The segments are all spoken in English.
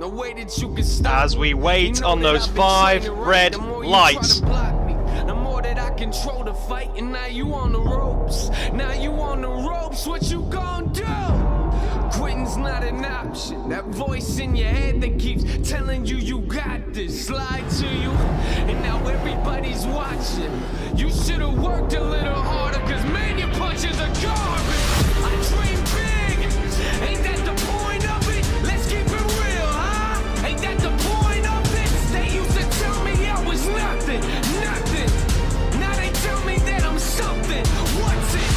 No way that you can stop as we wait on those 5 red lights. The more that I control the fight, and now you on the ropes. Now you on the ropes, what you gonna do? Quitting's not an option. That voice in your head that keeps telling you you got this, slide to you. And now everybody's watching. You should've worked a little harder, cause man, your punches are garbage. I dream big, ain't that the point of it? Let's keep it real, huh? Ain't that the point of it? They used to tell me I was nothing, nothing. Now they tell me that I'm something. What's it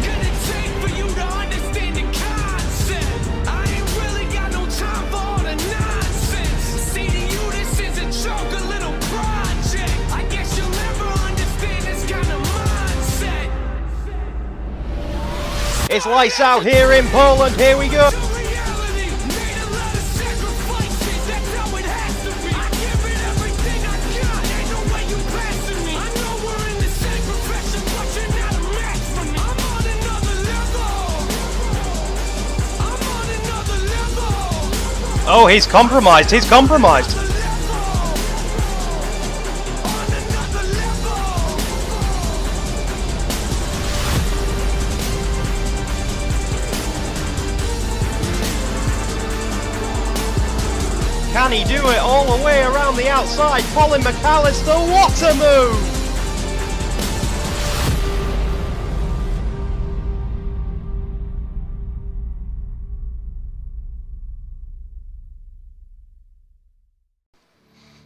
gonna take for you to understand the concept? I ain't really got no time for all the nonsense. See to you this is a joke, a little project. I guess you'll never understand this kind of mindset. It's lights out here in Poland, here we go. Oh, he's compromised, he's compromised. Can he do it all the way around the outside? Colin McAllister, what a move!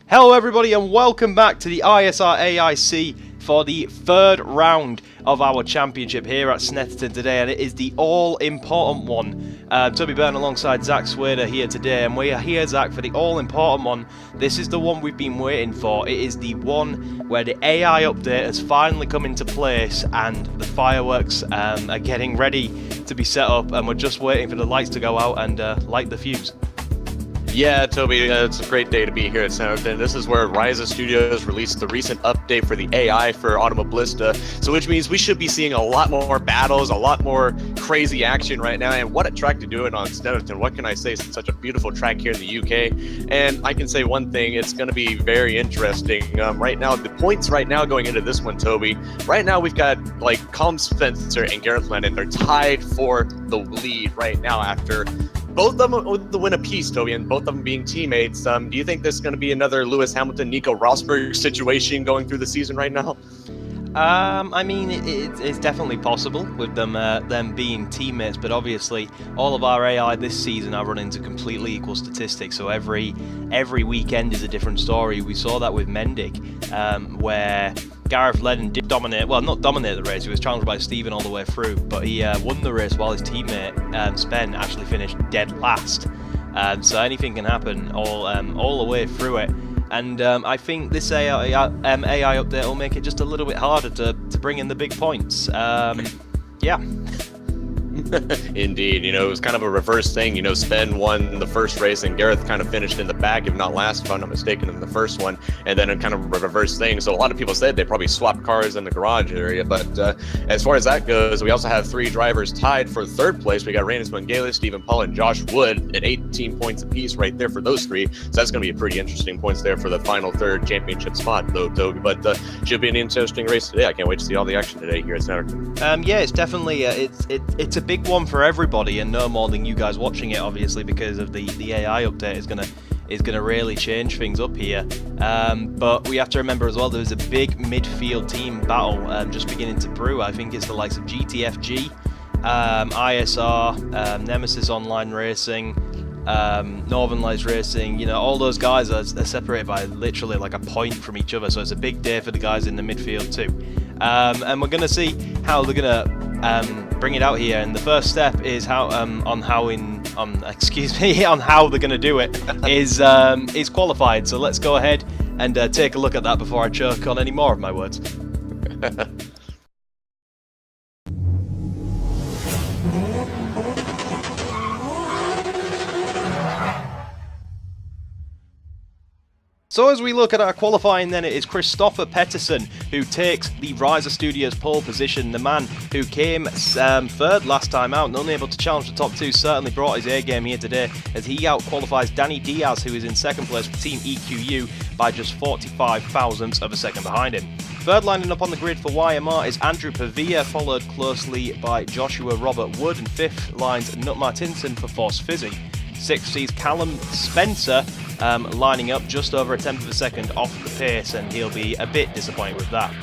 Hello everybody and welcome back to the ISR AIC for the 3rd round of our championship here at Snetterton today, and it is the all-important one. Toby Byrne alongside Zack Swader here today, and we are here, Zack, for the all-important one. This is the one we've been waiting for. It is the one where the AI update has finally come into place and the fireworks are getting ready to be set up, and we're just waiting for the lights to go out and light the fuse. Yeah, Toby, it's a great day to be here at Snetterton. This is where Ryza Studios released the recent update for the AI for Automobilista, so which means we should be seeing a lot more battles, a lot more crazy action right now. And what a track to do it on, Snetterton. What can I say? It's such a beautiful track here in the UK. And I can say one thing, it's going to be very interesting. Right now, the points right now going into this one, Toby, right now we've got like Colm Spencer and Gareth Lennon. They're tied for the lead right now after both of them with the win apiece, Toby, and both of them being teammates. Do you think there's going to be another Lewis Hamilton, Nico Rosberg situation going through the season right now? I mean, it's definitely possible with them being teammates, but obviously all of our AI this season are running to completely equal statistics, so every weekend is a different story. We saw that with Mendick, where Gareth Lennon did dominate, well, not dominate the race, he was challenged by Steven all the way through, but he won the race while his teammate, Spen, actually finished dead last. So anything can happen all the way through it. And I think this AI update will make it just a little bit harder to bring in the big points. Yeah. Indeed, you know, it was kind of a reverse thing. You know, Spen won the first race and Gareth kind of finished in the back, if not last, if I'm not mistaken, in the first one, and then a kind of a reverse thing. So a lot of people said they probably swapped cars in the garage area, but as far as that goes, we also have 3 drivers tied for 3rd place. We got Reynes Mungale, Stephen Paul, and Josh Wood at 18 points apiece right there for those 3. So that's going to be a pretty interesting points there for the final 3rd championship spot, though, Toby. But should be an interesting race today. I can't wait to see all the action today here at Snetterton. Yeah, it's definitely it's a big one for everybody, and no more than you guys watching it, obviously, because of the AI update is gonna really change things up here. But we have to remember as well, there's a big midfield team battle just beginning to brew. I think it's the likes of GTFG, ISR, Nemesis Online Racing, Northern Lights Racing. You know, all those guys are separated by literally like a point from each other, so it's a big day for the guys in the midfield too. And we're gonna see how they're gonna bring it out here, and the first step is how on how they're gonna do it is qualified. So let's go ahead and take a look at that before I choke on any more of my words. So as we look at our qualifying then, it is Christopher Pettersson who takes the Riser Studios pole position. The man who came third last time out and unable to challenge the top two certainly brought his A game here today as he out-qualifies Danny Diaz, who is in second place for Team EQU by just 45 thousandths of a second behind him. Third lining up on the grid for YMR is Andrew Pavia, followed closely by Joshua Robert Wood, and fifth lines Nut Martinson for Force Fizzy. Sixth sees Callum Spencer lining up just over a tenth of a second off the pace, and he'll be a bit disappointed with that.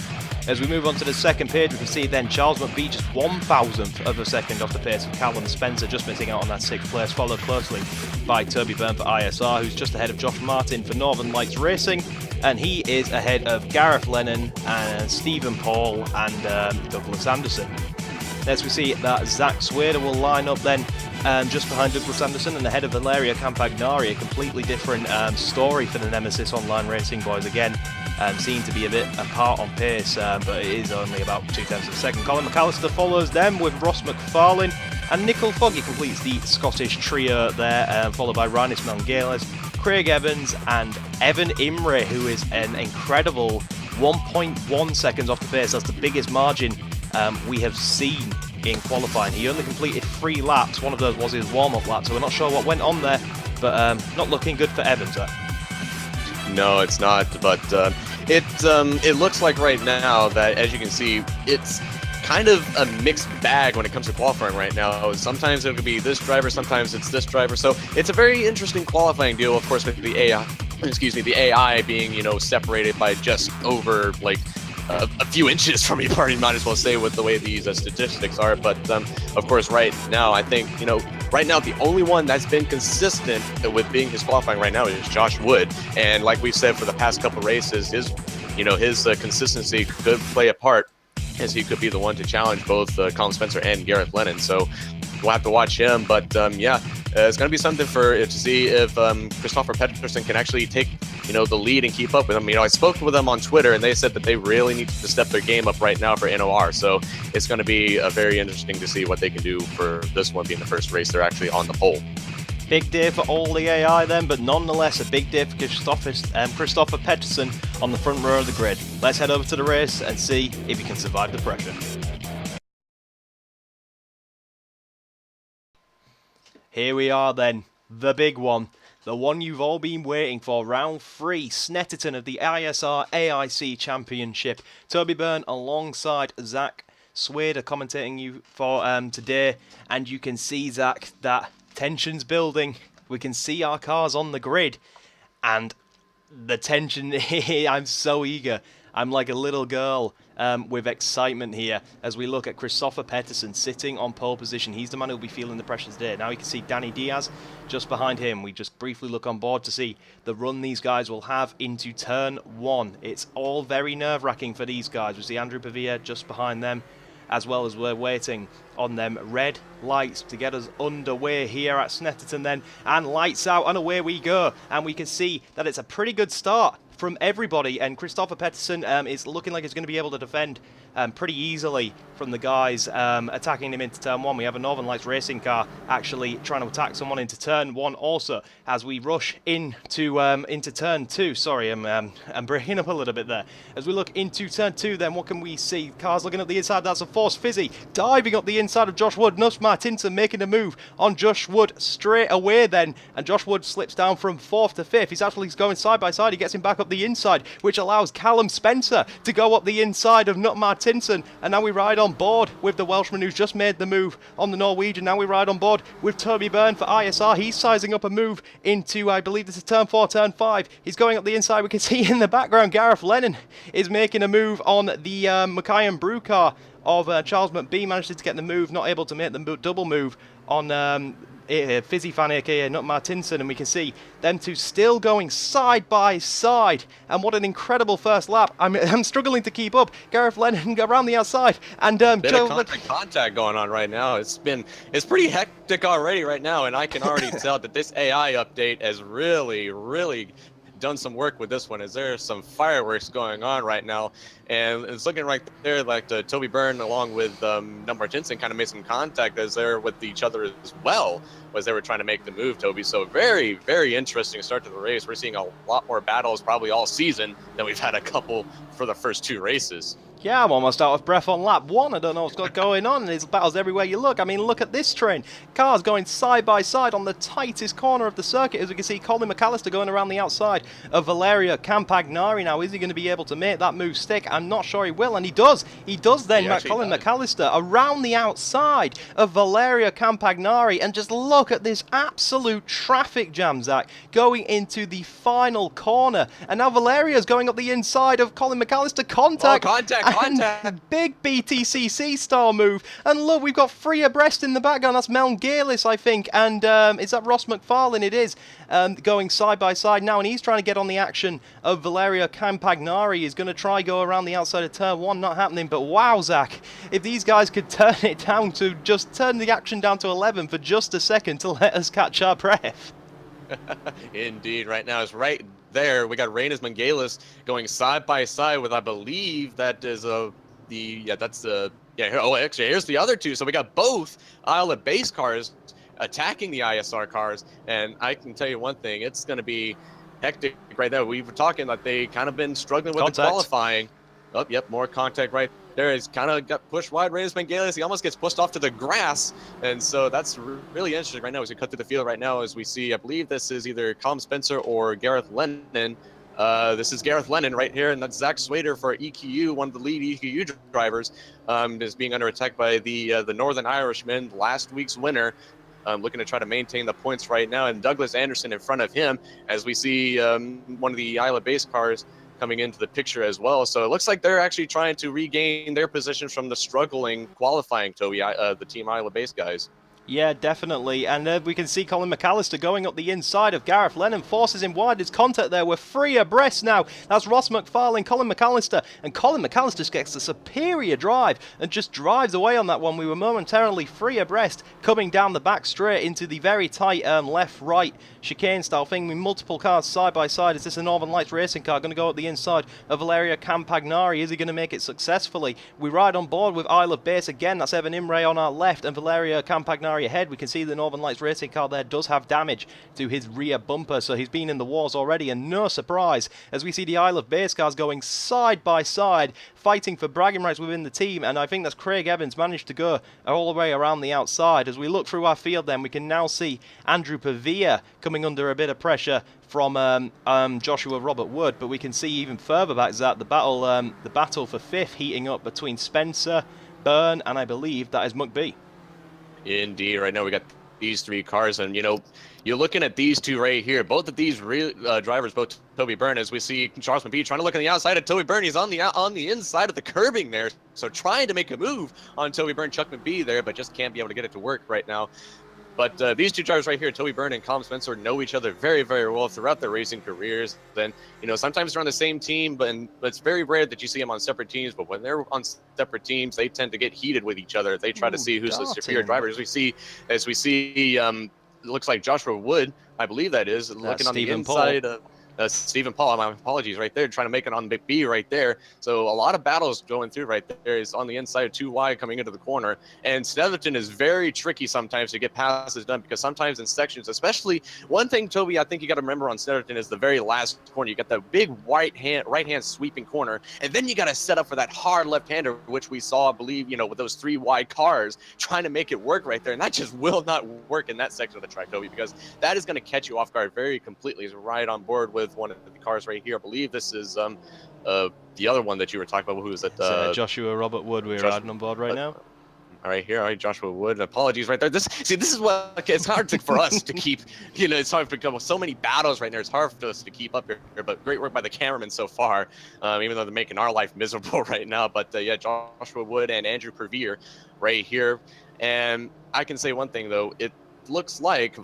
As we move on to the second page, we can see then Charles McBee just 1,000th of a second off the pace of Callum Spencer, just missing out on that sixth place, followed closely by Toby Byrne for ISR, who's just ahead of Josh Martin for Northern Lights Racing, and he is ahead of Gareth Lennon and Stephen Paul and Douglas Anderson. As we see that Zack Swader will line up then just behind Douglas Anderson and ahead of Valeria Campagnari. A completely different story for the Nemesis Online Racing boys again. Seem to be a bit apart on pace, but it is only about 0.2 of a second. Colin McAllister follows them with Ross McFarlane, and Nicole Foggy completes the Scottish trio there, followed by Rhanis Mangeles, Craig Evans and Evan Imre, who is an incredible 1.1 seconds off the pace. That's the biggest margin we have seen in qualifying. He only completed 3 laps. One of those was his warm-up lap, so we're not sure what went on there, but not looking good for Evans. No, it's not, but it looks like right now that, as you can see, it's kind of a mixed bag when it comes to qualifying right now. Sometimes it could be this driver, sometimes it's this driver, so it's a very interesting qualifying deal, of course, with the AI, the AI being, you know, separated by just over, like, a few inches from each party, might as well say, with the way these statistics are. But of course, right now, I think, you know, right now the only one that's been consistent with being his qualifying right now is Josh Wood. And like we've said for the past couple races, his consistency could play a part, as he could be the one to challenge both Colin Spencer and Gareth Lennon. So we'll have to watch him. But yeah, it's going to be something to see if Christopher Pettersson can actually take, you know, the lead and keep up with him. You know, I spoke with them on Twitter, and they said that they really need to step their game up right now for NOR. So it's going to be very interesting to see what they can do for this one being the first race they're actually on the pole. Big day for all the AI then, but nonetheless a big day for Christopher Pettersson on the front row of the grid. Let's head over to the race and see if he can survive the pressure. Here we are then, the big one. The one you've all been waiting for, round 3, Snetterton of the ISR AIC Championship. Toby Byrne alongside Zack Swader commentating you for today, and you can see, Zack, that tension's building. We can see our cars on the grid, and the tension, I'm so eager. I'm like a little girl with excitement here as we look at Christopher Pettersson sitting on pole position. He's the man who'll be feeling the pressure today. Now you can see Danny Diaz just behind him. We just briefly look on board to see the run these guys will have into turn 1. It's all very nerve-wracking for these guys. We see Andrew Pavia just behind them, as well as we're waiting on them red lights to get us underway here at Snetterton then, and lights out and away we go. And we can see that it's a pretty good start from everybody, and Christopher Pettersson is looking like he's going to be able to defend pretty easily from the guys attacking him into turn 1. We have a Northern Lights racing car actually trying to attack someone into turn 1 also as we rush into turn 2. Sorry, I'm breaking up a little bit there. As we look into turn 2 then, what can we see? Cars looking up the inside, that's a Force Fizzy diving up the inside of Josh Wood. Nus Martinson making a move on Josh Wood straight away then, and Josh Wood slips down from 4th to 5th. He's actually going side by side. He gets him back up the inside, which allows Callum Spencer to go up the inside of Nut Martinson, and now we ride on board with the Welshman who's just made the move on the Norwegian. Now we ride on board with Toby Byrne for ISR. He's sizing up a move into, I believe this is turn 4, turn 5. He's going up the inside. We can see in the background Gareth Lennon is making a move on the Mackay Brew car of Charles McBee. Manages to get the move, not able to make the double move on Fizzy Fan aka Nut Martinson, and we can see them two still going side by side, and what an incredible first lap. I'm struggling to keep up. Gareth Lennon around the outside, and bit of contact going on right now. It's pretty hectic already right now, and I can already tell that this AI update has really done some work with this one. Is there some fireworks going on right now? And it's looking right there like Toby Byrne along with Number Jensen kind of made some contact as they're with each other as well as they were trying to make the move, Toby. So very, very interesting start to the race. We're seeing a lot more battles probably all season than we've had a couple for the first 2 races. Yeah, I'm almost out of breath on lap 1. I don't know what's got going on. There's battles everywhere you look. I mean, look at this train. Cars going side by side on the tightest corner of the circuit. As we can see, Colin McAllister going around the outside of Valerio Campagnari. Now, is he going to be able to make that move stick? I'm not sure he will, and he does. He does then, Colin McAllister, around the outside of Valerio Campagnari. And just look at this absolute traffic jam, Zach, going into the final corner. And now Valerio's going up the inside of Colin McAllister. Contact. Oh, contact. And big BTCC style move. And look, we've got 3 abreast in the background. That's Mel Gearless, I think. And is that Ross McFarlane? It is. Going side by side now. And he's trying to get on the action of Valerio Campagnari. He's going to try go around the outside of turn 1. Not happening. But wow, Zach, if these guys could turn it down to just turn the action down to 11 for just a second to let us catch our breath. Indeed, right now it's right there. We got Reynes Mangalis going side by side with, I believe that is oh, actually here's the other 2. So we got both Isle of Base cars attacking the ISR cars, and I can tell you one thing, it's going to be hectic right there. We were talking that they kind of been struggling with the qualifying. Oh, yep, more contact right there. He's kind of got pushed wide. Reyes Mangalis, he almost gets pushed off to the grass. And so that's really interesting right now as we cut through the field right now as we see, I believe this is either Colm Spencer or Gareth Lennon. This is Gareth Lennon right here, and that's Zack Swader for EQU, one of the lead EQU drivers, is being under attack by the Northern Irishman, last week's winner. Looking to try to maintain the points right now, and Douglas Anderson in front of him as we see one of the Isle of Base cars coming into the picture as well. So it looks like they're actually trying to regain their position from the struggling qualifying, Toby, the Team Isle of Base guys. Yeah, definitely. And we can see Colin McAllister going up the inside of Gareth Lennon, forces him wide. His contact there. We're 3 abreast now. That's Ross McFarlane, Colin McAllister. And Colin McAllister gets a superior drive and just drives away on that one. We were momentarily 3 abreast coming down the back straight into the very tight left-right chicane style thing with multiple cars side by side. Is this a Northern Lights racing car going to go up the inside of Valerio Campagnari? Is he going to make it successfully? We ride on board with Isle of Base again. That's Evan Imre on our left and Valerio Campagnari ahead. We can see the Northern Lights racing car there does have damage to his rear bumper, so he's been in the wars already, and no surprise as we see the Isle of Base cars going side by side fighting for bragging rights within the team. And I think that's Craig Evans managed to go all the way around the outside. As we look through our field then, we can now see Andrew Pavia coming under a bit of pressure from Joshua Robert Wood, but we can see even further back that the battle for 5th heating up between Spencer, Byrne, and I believe that is McBee. Indeed, right now we got these 3 cars, and you know, you're looking at these 2 right here. Both of these drivers, both Toby Byrne, as we see Charles McBee trying to look on the outside of Toby Byrne. He's on the inside of the curbing there, so trying to make a move on Toby Byrne, Chuck McBee there, but just can't be able to get it to work right now. But these 2 drivers right here, Toby Byrne and Colm Spencer, know each other very, very well throughout their racing careers. Then, you know, sometimes they're on the same team, but it's very rare that you see them on separate teams. But when they're on separate teams, they tend to get heated with each other. They try to see who's the superior driver. As we see, it looks like Joshua Wood, I believe that is, looking on the inside of Stephen Paul, my apologies, right there, trying to make it on McBee right there. So a lot of battles going through right there. Is on the inside, 2 wide coming into the corner. And Snetterton is very tricky sometimes to get passes done, because sometimes in sections, especially one thing, Toby, I think you got to remember on Snetterton is the very last corner. You got that big right hand sweeping corner, and then you got to set up for that hard left-hander, which we saw, I believe, you know, with those 3 wide cars trying to make it work right there. And that just will not work in that section of the track, Toby, because that is going to catch you off guard very completely. He's right on board with one of the cars right here. I believe this is the other one that you were talking about. Who is it? Joshua Robert Wood. We're riding on board right now. All right, here, all right, Joshua Wood. Apologies right there. This is what, okay, it's hard for us to keep, you know, it's hard to become so many battles right now. It's hard for us to keep up here, but great work by the cameramen so far, even though they're making our life miserable right now. But yeah, Joshua Wood and Andrew Pervier right here. And I can say one thing, though. It looks like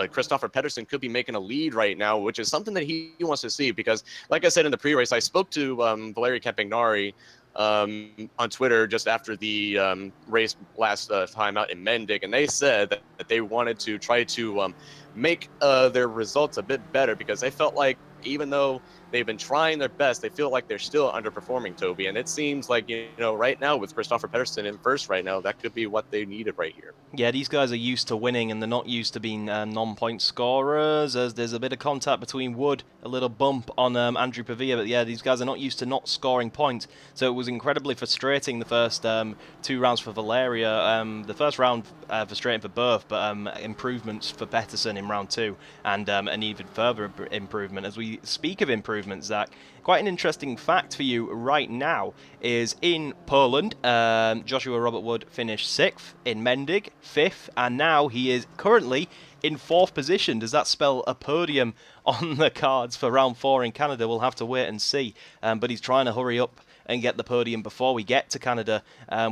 Christopher Pedersen could be making a lead right now, which is something that he wants to see, because like I said in the pre-race, I spoke to Valerio Campagnari on Twitter just after the race last time out in Mendig, and they said that they wanted to try to make their results a bit better, because they felt like even though they've been trying their best, they feel like they're still underperforming, Toby. And it seems like, right now with Christopher Pedersen in first right now, that could be what they needed right here. Yeah, these guys are used to winning, and they're not used to being non-point scorers, as there's a bit of contact between Wood, a little bump on Andrew Pavia, but yeah, these guys are not used to not scoring points, so it was incredibly frustrating the first 2 rounds for Valeria. The first round frustrating for both, but improvements for Pettersson in round 2, and an even further improvement. As we speak of improvements, Zach, quite an interesting fact for you right now is in Poland, Joshua Robert Wood finished 6th, in Mendig 5th, and now he is currently in 4th position. Does that spell a podium on the cards for round 4 in Canada? We'll have to wait and see, but he's trying to hurry up and get the podium before we get to Canada.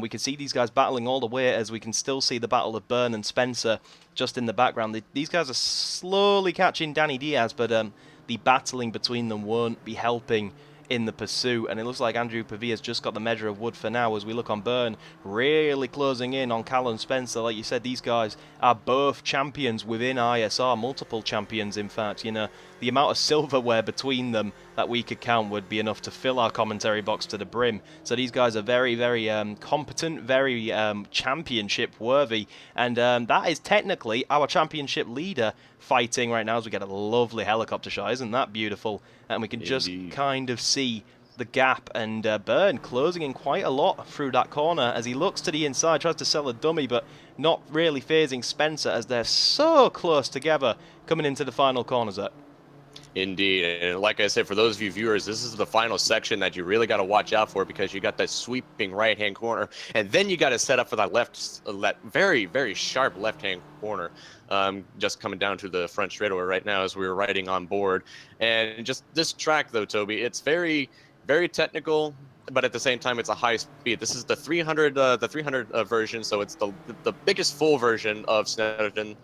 We can see these guys battling all the way, as we can still see the battle of Byrne and Spencer just in the background. These guys are slowly catching Danny Diaz, but the battling between them won't be helping in the pursuit, and it looks like Andrew Pavia's just got the measure of Wood for now. As we look on Byrne, really closing in on Callum Spencer. Like you said, these guys are both champions within ISR, multiple champions in fact. The amount of silverware between them that we could count would be enough to fill our commentary box to the brim. So these guys are very, very competent, very championship worthy, and that is technically our championship leader fighting right now, as we get a lovely helicopter shot. Isn't that beautiful? And we can just kind of see the gap, and Byrne closing in quite a lot through that corner as he looks to the inside, tries to sell a dummy, but not really phasing Spencer, as they're so close together coming into the final corner, Zach. Indeed, and like I said, for those of you viewers, this is the final section that you really got to watch out for, because you got that sweeping right-hand corner, and then you got to set up for that very, very sharp left-hand corner, just coming down to the front straightaway right now as we were riding on board. And just this track, though, Toby, it's very, very technical, but at the same time, it's a high speed. This is the 300 version, so it's the biggest full version of Snetterton.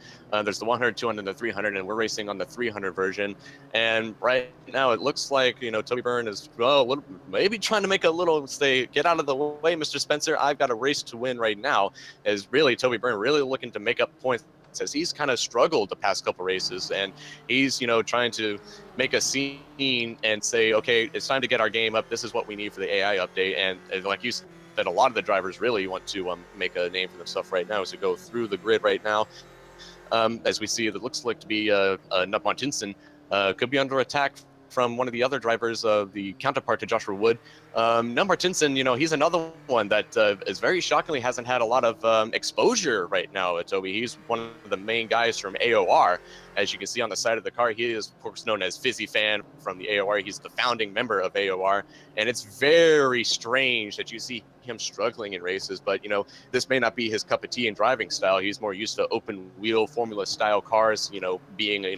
There's the 100, 200, and the 300, and we're racing on the 300 version. And right now, it looks like Toby Byrne is maybe trying to make a little get out of the way, Mr. Spencer. I've got a race to win right now. As really Toby Byrne really looking to make up points, as he's kind of struggled the past couple races, and he's trying to make a scene and say, okay, it's time to get our game up. This is what we need for the AI update. And like you said, a lot of the drivers really want to make a name for themselves right now as we go through the grid right now. As we see, it looks like to be Nut Martinson could be under attack from one of the other drivers, the counterpart to Joshua Wood. Nut Martinson, he's another one that is very shockingly hasn't had a lot of exposure right now, Toby. He's one of the main guys from AOR. As you can see on the side of the car, he is, of course, known as Fizzy Fan from the AOR. He's the founding member of AOR, and it's very strange that you see him struggling in races, but this may not be his cup of tea in driving style. He's more used to open wheel Formula style cars, being a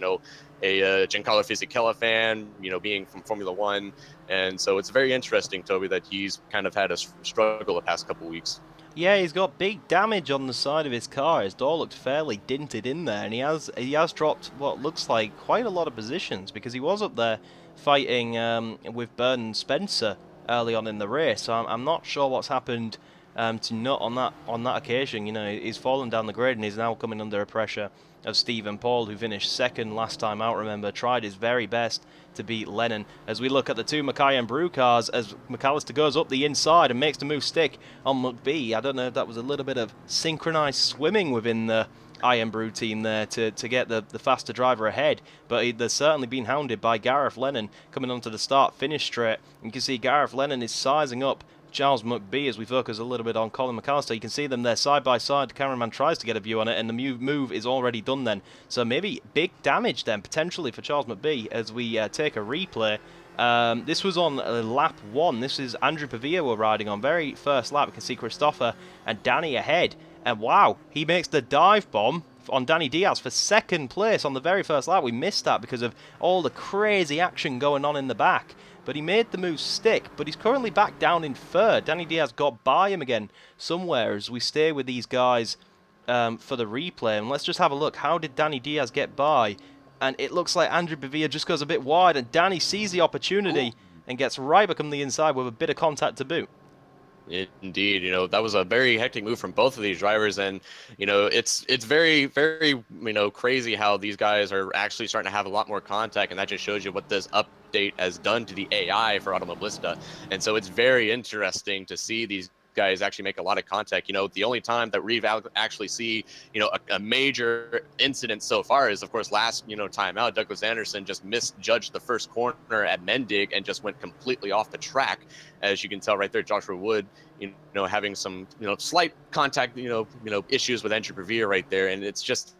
Giancarlo Fisichella fan, being from Formula One. And so it's very interesting, Toby, that he's kind of had a struggle the past couple of weeks. Yeah, he's got big damage on the side of his car. His door looked fairly dinted in there, and he has dropped what looks like quite a lot of positions, because he was up there fighting with Byrne and Spencer early on in the race. So I'm not sure what's happened to Nut on that occasion. He's fallen down the grid, and he's now coming under a pressure of Stephen Paul, who finished second last time out. Remember, tried his very best to beat Lennon. As we look at the two Mackay and Brew cars, as McAllister goes up the inside and makes the move stick on McBee. I don't know if that was a little bit of synchronized swimming within the Iron Brew team there to get the faster driver ahead, but they're certainly being hounded by Gareth Lennon coming onto the start finish straight. You can see Gareth Lennon is sizing up Charles McBee as we focus a little bit on Colin McAllister. You can see them there side by side. The cameraman tries to get a view on it, and the move is already done then. So maybe big damage then potentially for Charles McBee as we take a replay. This was on lap 1. This is Andrew Pavia we're riding on. Very first lap. We can see Christopher and Danny ahead. And wow, he makes the dive bomb on Danny Diaz for second place on the very first lap. We missed that because of all the crazy action going on in the back. But he made the move stick, but he's currently back down in third. Danny Diaz got by him again somewhere as we stay with these guys for the replay. And let's just have a look. How did Danny Diaz get by? And it looks like Andrew Pavia just goes a bit wide, and Danny sees the opportunity and gets right back on the inside with a bit of contact to boot. Indeed, that was a very hectic move from both of these drivers, and it's very, very crazy how these guys are actually starting to have a lot more contact, and that just shows you what this update has done to the AI for Automobilista. And so it's very interesting to see these guys actually make a lot of contact. The only time that we've actually see a major incident so far is, of course, last time out, Douglas Anderson just misjudged the first corner at Mendig and just went completely off the track. As you can tell right there, Joshua Wood having some slight contact issues with Andrew Brevere right there. And it's just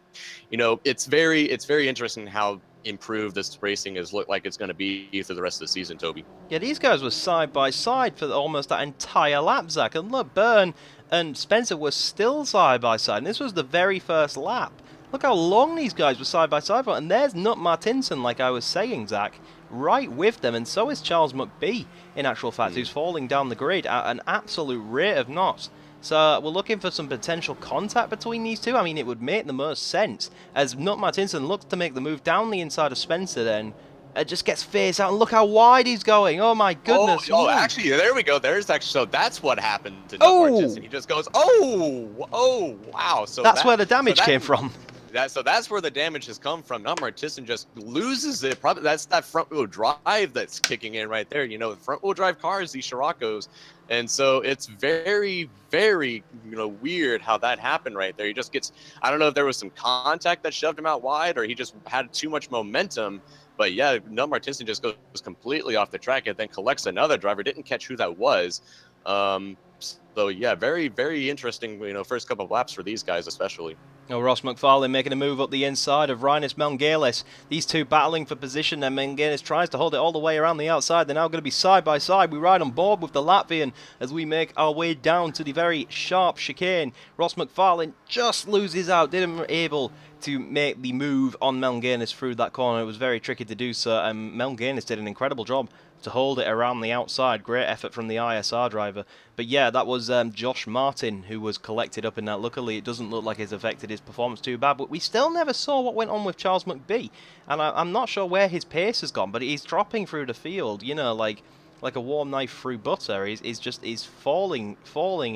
it's very interesting how improved this racing is look like it's going to be through the rest of the season, Toby. Yeah, these guys were side by side for almost that entire lap, Zack. And look, Byrne and Spencer were still side by side. And this was the very first lap. Look how long these guys were side by side for. And there's Nut Martinson, like I was saying, Zack, right with them. And so is Charles McBee, in actual fact, who's falling down the grid at an absolute rate of knots. So we're looking for some potential contact between these two. I mean, it would make the most sense, as Nut Martinson looks to make the move down the inside of Spencer, then it just gets phased out. And look how wide he's going. Oh, my goodness. Oh, actually, there we go. So that's what happened to Nut Martinson. He just goes, oh, wow. So that's where the damage came from. So that's where the damage has come from. Nut Martinson just loses it. Probably that's that front wheel drive that's kicking in right there. The front wheel drive cars, these Scirocco's. And so it's very, very, weird how that happened right there. He just gets, I don't know if there was some contact that shoved him out wide or he just had too much momentum. But yeah, Nut Martinson just goes completely off the track and then collects another driver. Didn't catch who that was. So yeah, very, very interesting, first couple of laps for these guys especially. Oh, Ross McFarlane making a move up the inside of Rhinus Melngailis. These two battling for position, and Melngailis tries to hold it all the way around the outside. They're now going to be side by side. We ride on board with the Latvian as we make our way down to the very sharp chicane. Ross McFarlane just loses out, didn't able to make the move on Melngailis through that corner. It was very tricky to do so, and Melngailis did an incredible job to hold it around the outside. Great effort from the ISR driver. But yeah, that was Josh Martin who was collected up in that. Luckily, it doesn't look like it's affected his performance too bad, but we still never saw what went on with Charles McBee. And I'm not sure where his pace has gone, but he's dropping through the field, like a warm knife through butter. He's falling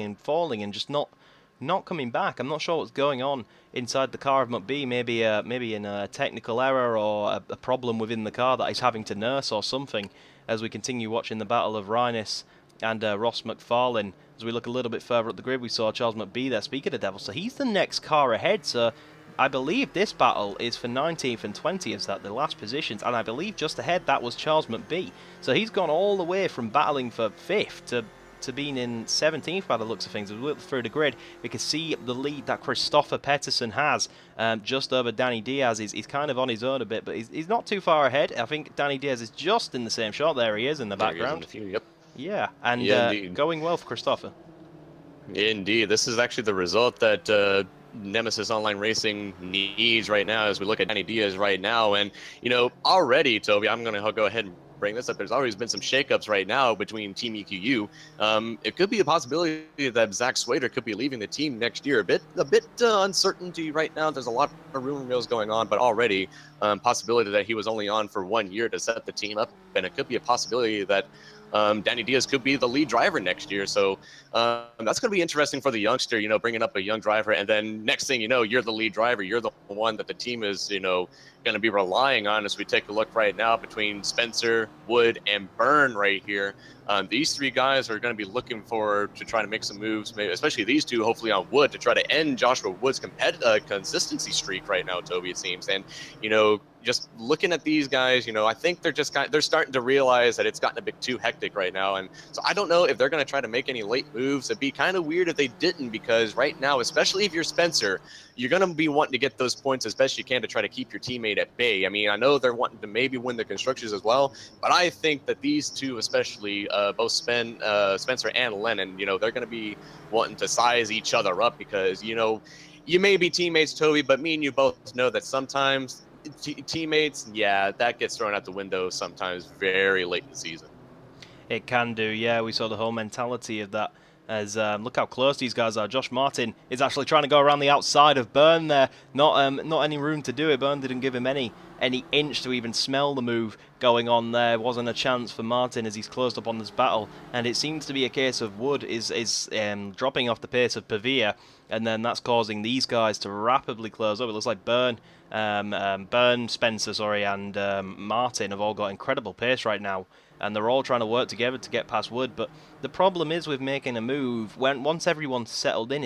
and just not coming back. I'm not sure what's going on inside the car of McBee. Maybe in a technical error or a problem within the car that he's having to nurse or something. As we continue watching the battle of Rhinus and Ross McFarlane. As we look a little bit further up the grid, we saw Charles McBee there. Speaking of the devil, so he's the next car ahead. So I believe this battle is for 19th and 20th, that the last positions. And I believe just ahead that was Charles McBee. So he's gone all the way from battling for 5th to being in 17th by the looks of things. As we look through the grid, we can see the lead that Christopher Pettersson has just over Danny Diaz. He's kind of on his own a bit, but he's not too far ahead. I think Danny Diaz is just in the same shot. There he is in the background. Yep. Yeah, and going well for Christopher. Indeed. This is actually the result that Nemesis Online Racing needs right now as we look at Danny Diaz right now. And, already, Toby, I'm going to go ahead and bring this up. There's always been some shakeups right now between Team EQU. It could be a possibility that Zack Swader could be leaving the team next year. A bit uncertainty right now. There's a lot of rumor mills going on, but already possibility that he was only on for 1 year to set the team up, and it could be a possibility that Danny Diaz could be the lead driver next year. So that's going to be interesting for the youngster, bringing up a young driver. And then next thing you know, you're the lead driver. You're the one that the team is, going to be relying on as we take a look right now between Spencer, Wood, and Byrne right here. These three guys are going to be looking to try to make some moves, maybe, especially these two, hopefully on Wood, to try to end Joshua Wood's consistency streak right now, Toby, it seems. And, just looking at these guys, I think they're starting to realize that it's gotten a bit too hectic right now. And so I don't know if they're going to try to make any late moves. It'd be kind of weird if they didn't, because right now, especially if you're Spencer, you're going to be wanting to get those points as best you can to try to keep your teammate at bay. I mean, I know they're wanting to maybe win the constructors as well, but I think that these two, especially both Spencer and Lennon, they're going to be wanting to size each other up because, you may be teammates, Toby, but me and you both know that sometimes teammates, yeah, that gets thrown out the window sometimes very late in the season. It can do, yeah. We saw the whole mentality of that As look how close these guys are. Josh Martin is actually trying to go around the outside of Byrne there. Not any room to do it. Byrne didn't give him any inch to even smell the move going on there. Wasn't a chance for Martin as he's closed up on this battle. And it seems to be a case of Wood is dropping off the pace of Pavia, and then that's causing these guys to rapidly close up. It looks like Byrne, Spencer, and Martin have all got incredible pace right now. And they're all trying to work together to get past Wood. But the problem is with making a move, once everyone's settled in,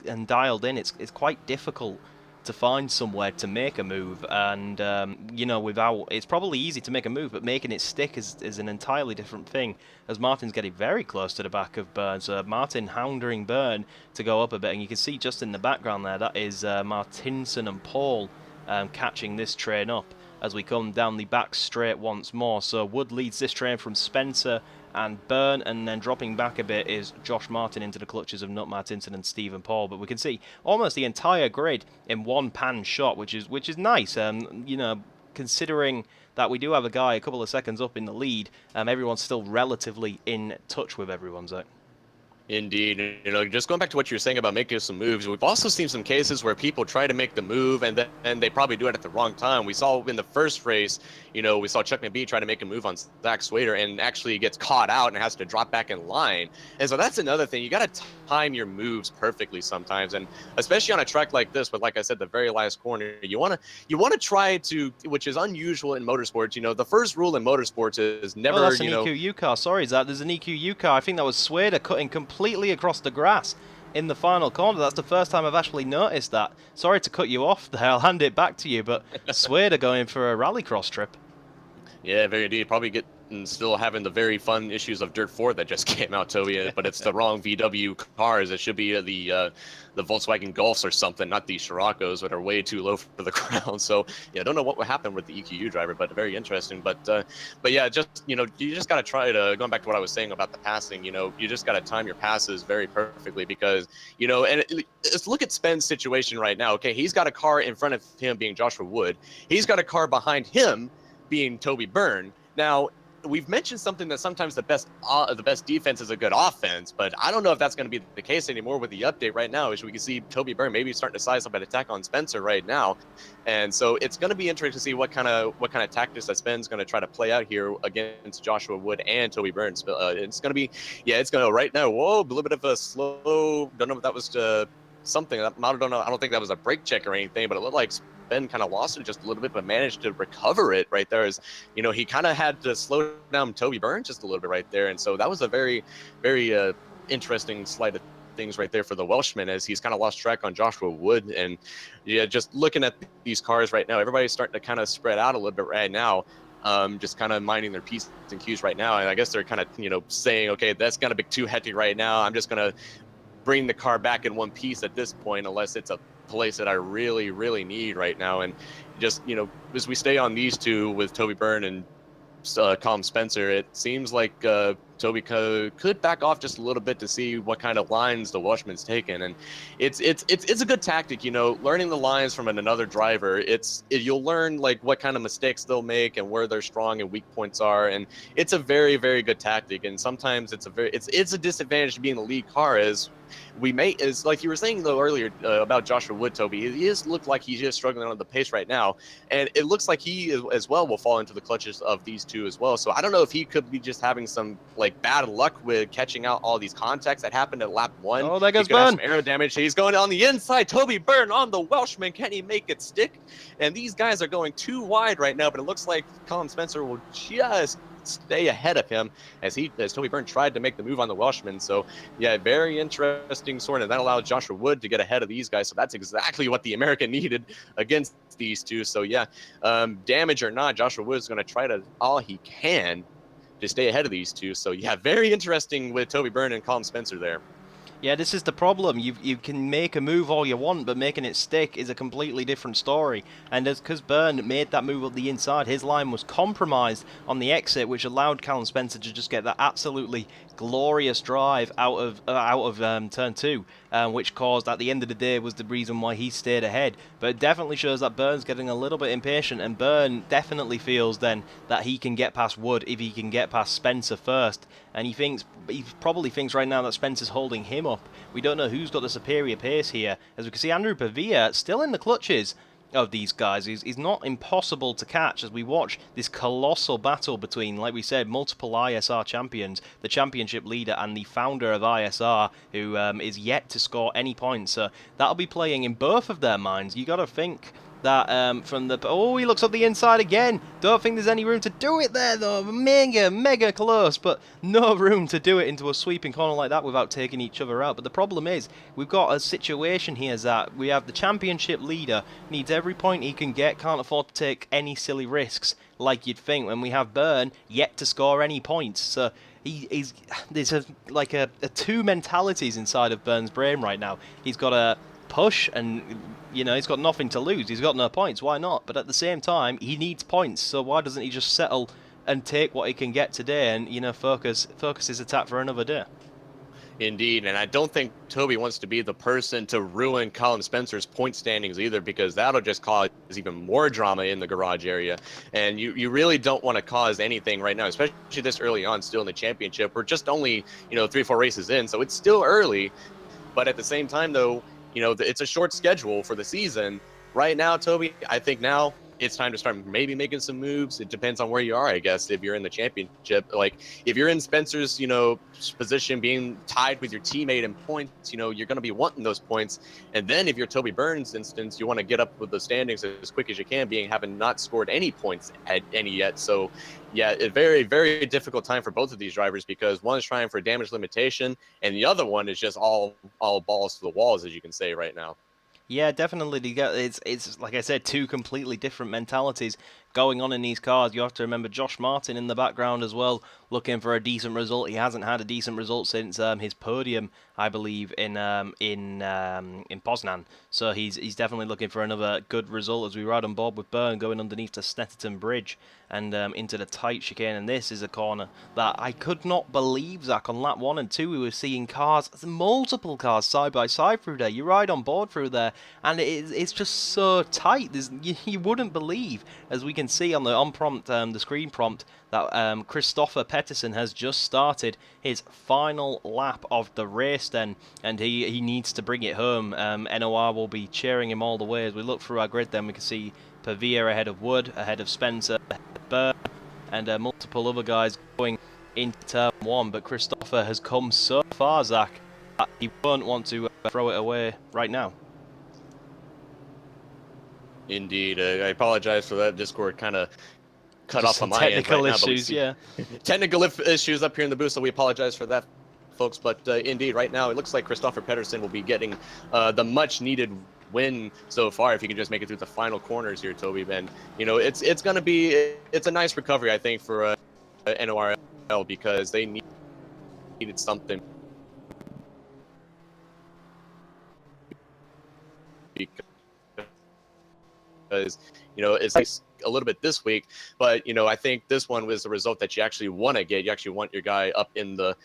and dialed in, it's quite difficult to find somewhere to make a move. And it's probably easy to make a move, but making it stick is an entirely different thing. As Martin's getting very close to the back of Byrne, so Martin hounding Byrne to go up a bit, and you can see just in the background there that is Martinson and Paul catching this train up as we come down the back straight once more. So Wood leads this train from Spencer and Byrne, and then dropping back a bit is Josh Martin into the clutches of Nut Martinson and Stephen Paul. But we can see almost the entire grid in one pan shot, which is nice. Considering that we do have a guy a couple of seconds up in the lead, everyone's still relatively in touch with everyone, Zack. Indeed. Just going back to what you were saying about making some moves, we've also seen some cases where people try to make the move and then they probably do it at the wrong time. We saw in the first race, we saw Chuck McBee try to make a move on Zack Swader and actually gets caught out and has to drop back in line. And so that's another thing. You got to time your moves perfectly sometimes, and especially on a track like this, but like I said, the very last corner, you want to try to, which is unusual in motorsports. The first rule in motorsports is never. Oh, that's an EQU car. Sorry, Zack. There's an EQU car. I think that was Swader cutting completely across the grass in the final corner. That's the first time I've actually noticed that. Sorry to cut you off there. I'll hand it back to you, but Swader going for a rallycross trip. Yeah, very indeed. Probably still having the very fun issues of Dirt 4 that just came out, Toby, but it's the wrong VW cars. It should be the Volkswagen Golfs or something, not the Scirocco's, that are way too low for the ground. So yeah, I don't know what would happen with the EQU driver, but very interesting. But yeah, just you just got to try to, going back to what I was saying about the passing, you just got to time your passes very perfectly, because let's look at Spen's situation right now. Okay, he's got a car in front of him being Joshua Wood. He's got a car behind him being Toby Byrne. Now, we've mentioned something that sometimes the best defense is a good offense, but I don't know if that's going to be the case anymore with the update right now. As we can see, Toby Byrne maybe starting to size up an attack on Spencer right now, and so it's going to be interesting to see what kind of tactics that Spen's going to try to play out here against Joshua Wood and Toby Byrne. It's going to be, it's going to right now. Whoa, a little bit of a slow. Don't know if that was something. I don't know. I don't think that was a brake check or anything, but it looked like Ben kind of lost it just a little bit, but managed to recover it right there. As he kind of had to slow down Toby Byrne just a little bit right there, and so that was a very, very interesting slide of things right there for the Welshman, as he's kind of lost track on Joshua Wood. And yeah, just looking at these cars right now, everybody's starting to kind of spread out a little bit right now. Just kind of minding their P's and Q's right now, and I guess they're kind of saying, okay, that's gonna be too hectic right now. I'm just gonna bring the car back in one piece at this point, unless it's a place that I really, really need right now. And just, as we stay on these two with Toby Byrne and Colin Spencer, it seems like Toby could back off just a little bit to see what kind of lines the Welshman's taken. And it's a good tactic, learning the lines from another driver. You'll learn like what kind of mistakes they'll make and where their strong and weak points are. And it's a very, very good tactic. And sometimes it's a disadvantage to being the lead car, as like you were saying though earlier about Joshua Wood, Toby. He looked like he's just struggling on the pace right now, and it looks like he as well will fall into the clutches of these two as well. So I don't know if he could be just having some like bad luck with catching out all these contacts that happened at lap 1. Oh, there goes Byrne. Have some Byrne. aero damage. He's going on the inside. Toby Byrne on the Welshman. Can he make it stick? And these guys are going too wide right now, but it looks like Colin Spencer will just stay ahead of him as Toby Byrne tried to make the move on the Welshman. So yeah, very interesting sort of that allowed Joshua Wood to get ahead of these guys. So that's exactly what the American needed against these two. So yeah, damage or not, Joshua Wood is going to try to all he can to stay ahead of these two. So yeah, very interesting with Toby Byrne and Colin Spencer there. Yeah, this is the problem. You can make a move all you want, but making it stick is a completely different story. And because Burn made that move up the inside, his line was compromised on the exit, which allowed Callum Spencer to just get that absolutely glorious drive out of turn 2, which caused, at the end of the day, was the reason why he stayed ahead. But it definitely shows that Burn's getting a little bit impatient, and Burn definitely feels then that he can get past Wood if he can get past Spencer first. And he probably thinks right now that Spencer's holding him up. We don't know who's got the superior pace here. As we can see, Andrew Pavia still in the clutches of these guys. He's not impossible to catch as we watch this colossal battle between, like we said, multiple ISR champions, the championship leader and the founder of ISR, who is yet to score any points. So that'll be playing in both of their minds. You got to think that from the... Oh, he looks up the inside again. Don't think there's any room to do it there, though. Mega close, but no room to do it into a sweeping corner like that without taking each other out. But the problem is, we've got a situation here that we have the championship leader, needs every point he can get, can't afford to take any silly risks like you'd think, when we have Burn yet to score any points. So there's like two mentalities inside of Burn's brain right now. He's got a push, and he's got nothing to lose. He's got no points. Why not? But at the same time, he needs points. So why doesn't he just settle and take what he can get today, and focus his attack for another day? Indeed, and I don't think Toby wants to be the person to ruin Callum Spencer's point standings either, because that'll just cause even more drama in the garage area. And you really don't want to cause anything right now, especially this early on, still in the championship. We're just only 3-4 races in, so it's still early. But at the same time, though, it's a short schedule for the season. Right now, Toby, I think now it's time to start maybe making some moves. It depends on where you are, I guess, if you're in the championship. Like, if you're in Spencer's, position, being tied with your teammate in points, you're going to be wanting those points. And then if you're Toby Burns' instance, you want to get up with the standings as quick as you can, having not scored any points at any yet. So, yeah, a very, very difficult time for both of these drivers, because one is trying for damage limitation, and the other one is just all balls to the walls, as you can say right now. Yeah, definitely. It's like I said, two completely different mentalities going on in these cars. You have to remember Josh Martin in the background as well, looking for a decent result. He hasn't had a decent result since his podium, I believe, in Poznan. So he's definitely looking for another good result as we ride on board with Byrne going underneath the Snetterton bridge and into the tight chicane. And this is a corner that I could not believe, Zack. On lap 1 and 2, we were seeing cars, multiple cars side by side through there. You ride on board through there, and it's just so tight. You wouldn't believe, as we can see on the screen prompt, that Christopher Pettersson has just started his final lap of the race then, and he needs to bring it home. NOR will be cheering him all the way. As we look through our grid then, we can see Pavia ahead of Wood, ahead of Spencer, Burr, and multiple other guys going into turn 1, but Christopher has come so far, Zack, that he won't want to throw it away right now. Indeed. I apologize for that. Discord kind of cut off on my end. Technical issues, yeah. Technical issues up here in the booth, so we apologize for that, folks. But indeed, right now, it looks like Christopher Pettersson will be getting the much-needed win so far, if he can just make it through the final corners here, Toby. And, it's going to be... It's a nice recovery, I think, for NORL, because they needed something. Because, it's nice a little bit this week, but I think this one was the result that you actually want to get. You actually want your guy up in the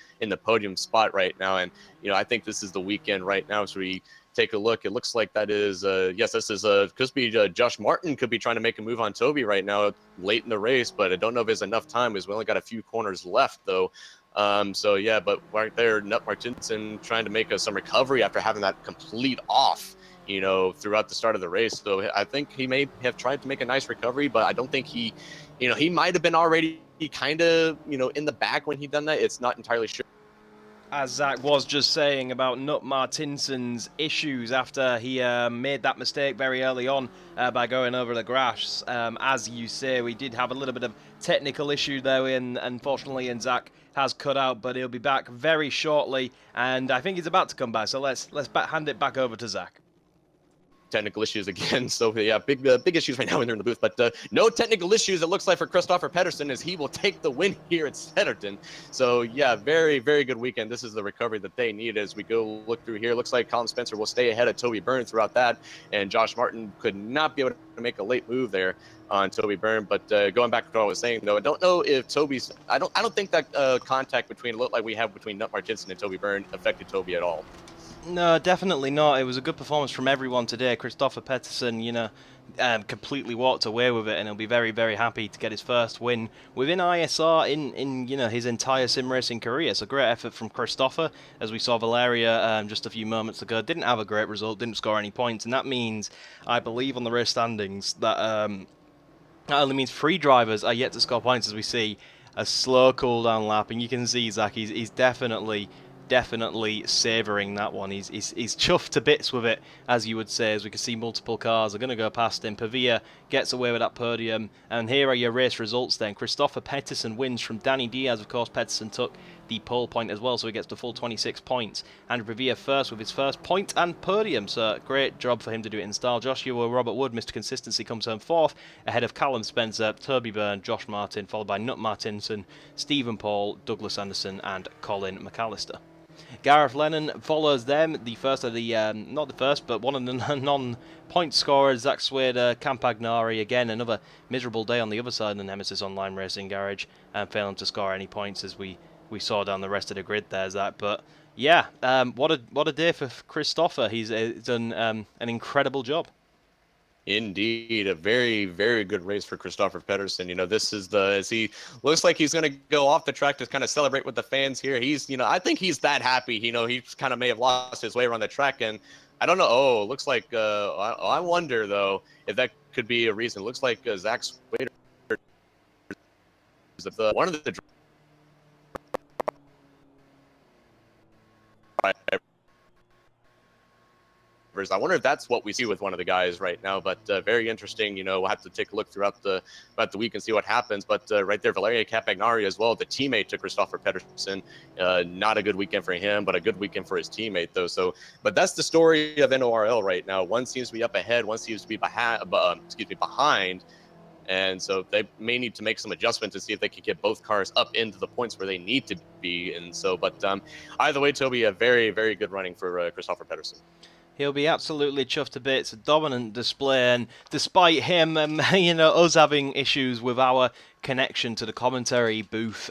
podium spot right now, and I think this is the weekend right now. So we take a look. It looks like that is yes, this is could be Josh Martin could be trying to make a move on Toby right now late in the race, but I don't know if there's enough time, because we only got a few corners left though. So yeah, but right there, Nut Martinson trying to make some recovery after having that complete off throughout the start of the race. So I think he may have tried to make a nice recovery, but I don't think he might have been already kind of, in the back when he done that. It's not entirely sure. As Zack was just saying about Nut Martinson's issues after he made that mistake very early on by going over the grass. As you say, we did have a little bit of technical issue there, and unfortunately, Zack has cut out, but he'll be back very shortly, and I think he's about to come back. So let's hand it back over to Zack. technical issues again. So yeah, big issues right now when they're in the booth. But no technical issues, it looks like, for Christopher Pedersen, as he will take the win here at Snetterton. So yeah, very, very good weekend. This is the recovery that they need as we go look through here. Looks like Colin Spencer will stay ahead of Toby Byrne throughout that. And Josh Martin could not be able to make a late move there on Toby Byrne. But going back to what I was saying, though, I don't know if Toby's, I don't think that contact between, look like we have between Nut Martinson and Toby Byrne affected Toby at all. No, definitely not. It was a good performance from everyone today. Christopher Pedersen, completely walked away with it, and he'll be very, very happy to get his first win within ISR in his entire sim racing career. So great effort from Christopher. As we saw, Valeria just a few moments ago didn't have a great result, didn't score any points, and that means, I believe, on the race standings that that only means 3 drivers are yet to score points, as we see a slow cooldown lap, and you can see Zack, he's definitely savouring that one. He's chuffed to bits with it, as you would say, as we can see multiple cars are going to go past him. Pavia gets away with that podium, and here are your race results then. Christopher Pedersen wins from Danny Diaz. Of course, Pedersen took the pole point as well, so he gets the full 26 points. Andrew Pavia first with his first point and podium, so great job for him to do it in style. Joshua Robert Wood, Mr. Consistency, comes home fourth, ahead of Callum Spencer, Toby Byrne, Josh Martin, followed by Nut Martinson, Stephen Paul, Douglas Anderson, and Colin McAllister. Gareth Lennon follows them, the first of the, not the first, but one of the non-point scorers. Zack Swader, Campagnari, again, another miserable day on the other side of the Nemesis Online Racing Garage, and failing to score any points, as we saw down the rest of the grid there, Zack. But yeah, what a day for Christopher. He's done an incredible job. Indeed, a very, very good race for Christopher Pedersen. This is as he looks like he's going to go off the track to kind of celebrate with the fans here. He's, I think he's that happy. He kind of may have lost his way around the track, and I don't know. Oh, looks like I wonder though if that could be a reason. It looks like Zack Swader is one of the drivers. I wonder if that's what we see with one of the guys right now, but very interesting. We'll have to take a look throughout the week and see what happens. But right there, Valeria Campagnari as well, the teammate to Christopher Pedersen. Not a good weekend for him, but a good weekend for his teammate, though. So, but that's the story of NORL right now. One seems to be up ahead, one seems to be behind. And so they may need to make some adjustments to see if they can get both cars up into the points where they need to be. And so, but either way, Toby, a very, very good running for Christopher Pedersen. He'll be absolutely chuffed to bits. A dominant display, and despite him, us having issues with our connection to the commentary booth,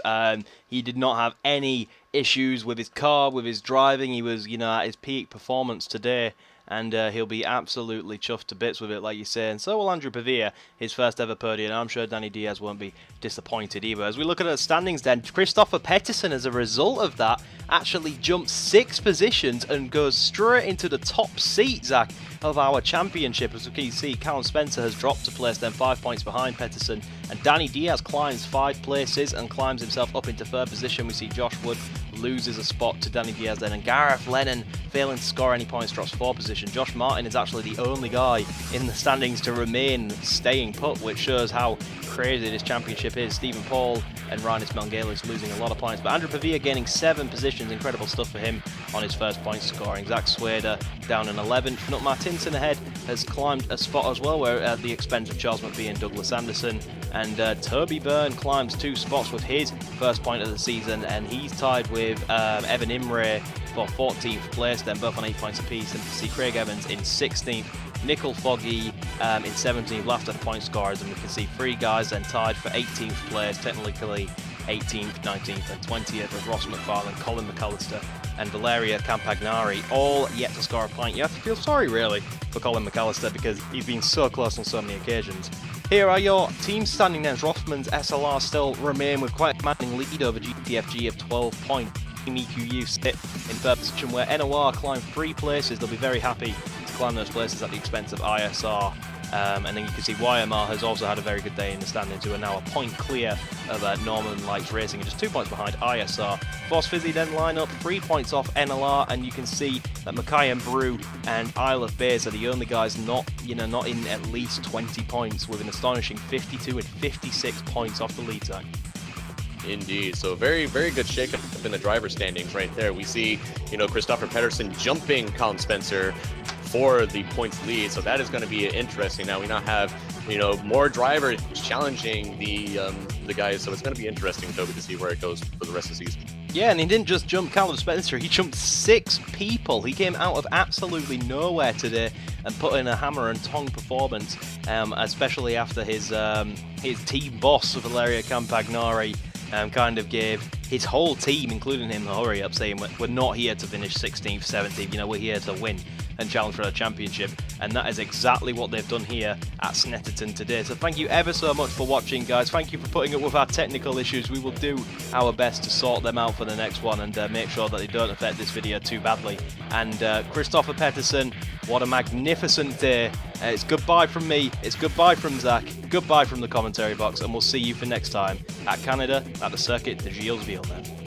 he did not have any issues with his car, with his driving. He was, at his peak performance today, and he'll be absolutely chuffed to bits with it, like you say. And so will Andrew Pavia, his first ever podium. I'm sure Danny Diaz won't be disappointed either. As we look at the standings then, Christopher Pedersen, as a result of that, actually jumps 6 positions and goes straight into the top seat, Zack, of our championship. As we can see, Callum Spencer has dropped to place, then 5 points behind Pedersen, and Danny Diaz climbs 5 places and climbs himself up into 3rd position. We see Josh Wood loses a spot to Danny Diaz then, and Gareth Lennon, failing to score any points, drops 4th position. Josh Martin is actually the only guy in the standings to remain staying put, which shows how crazy this championship is. Stephen Paul and Rhinus Melgalis losing a lot of points, but Andrew Pavia gaining 7 positions. Incredible stuff for him on his first point scoring. Zack Swader down in 11th. Nut Martinson ahead has climbed a spot as well, where at the expense of Charles McVie and Douglas Anderson. And Toby Byrne climbs 2 spots with his first point of the season, and he's tied with Evan Imre for 14th place, then both on 8 points apiece. And you see Craig Evans in 16th, Nickel Foggy in 17th, last at the point scorers, and we can see 3 guys then tied for 18th place, technically 18th, 19th and 20th, with Ross McFarlane, Colin McAllister and Valeria Campagnari all yet to score a point. You have to feel sorry really for Colin McAllister, because he's been so close on so many occasions. Here are your team standing names. Rothman's SLR still remain with quite a commanding lead over GTFG of 12 points. Team EQU sit in 3rd position, where NOR climb 3 places. They'll be very happy to climb those places at the expense of ISR. And then you can see YMR has also had a very good day in the standings, who are now a point clear of Norman Lights Racing, and just 2 points behind ISR. Force Fizzy then line up 3 points off NLR, and you can see that Mackay and Brew and Isle of Bays are the only guys not in at least 20 points, with an astonishing 52 and 56 points off the lead zone. Indeed. So very, very good shake-up in the driver standings right there. We see, Christopher Pedersen jumping Colin Spencer for the points lead. So that is going to be interesting. Now we now have, you know, more drivers challenging the guys. So it's going to be interesting, Toby, to see where it goes for the rest of the season. Yeah, and he didn't just jump Callum Spencer, he jumped 6 people. He came out of absolutely nowhere today and put in a hammer and tongue performance, especially after his team boss, Valeria Campagnari, kind of gave his whole team, including him, the hurry up, saying we're not here to finish 16th, 17th, you know, we're here to win and challenge for a championship, and that is exactly what they've done here at Snetterton today. So thank you ever so much for watching, guys. Thank you for putting up with our technical issues. We will do our best to sort them out for the next one and make sure that they don't affect this video too badly. And Christopher Pettersson, what a magnificent day. It's goodbye from me, it's goodbye from Zack, goodbye from the commentary box, and we'll see you for next time at Canada, at the circuit de Gillesville, man.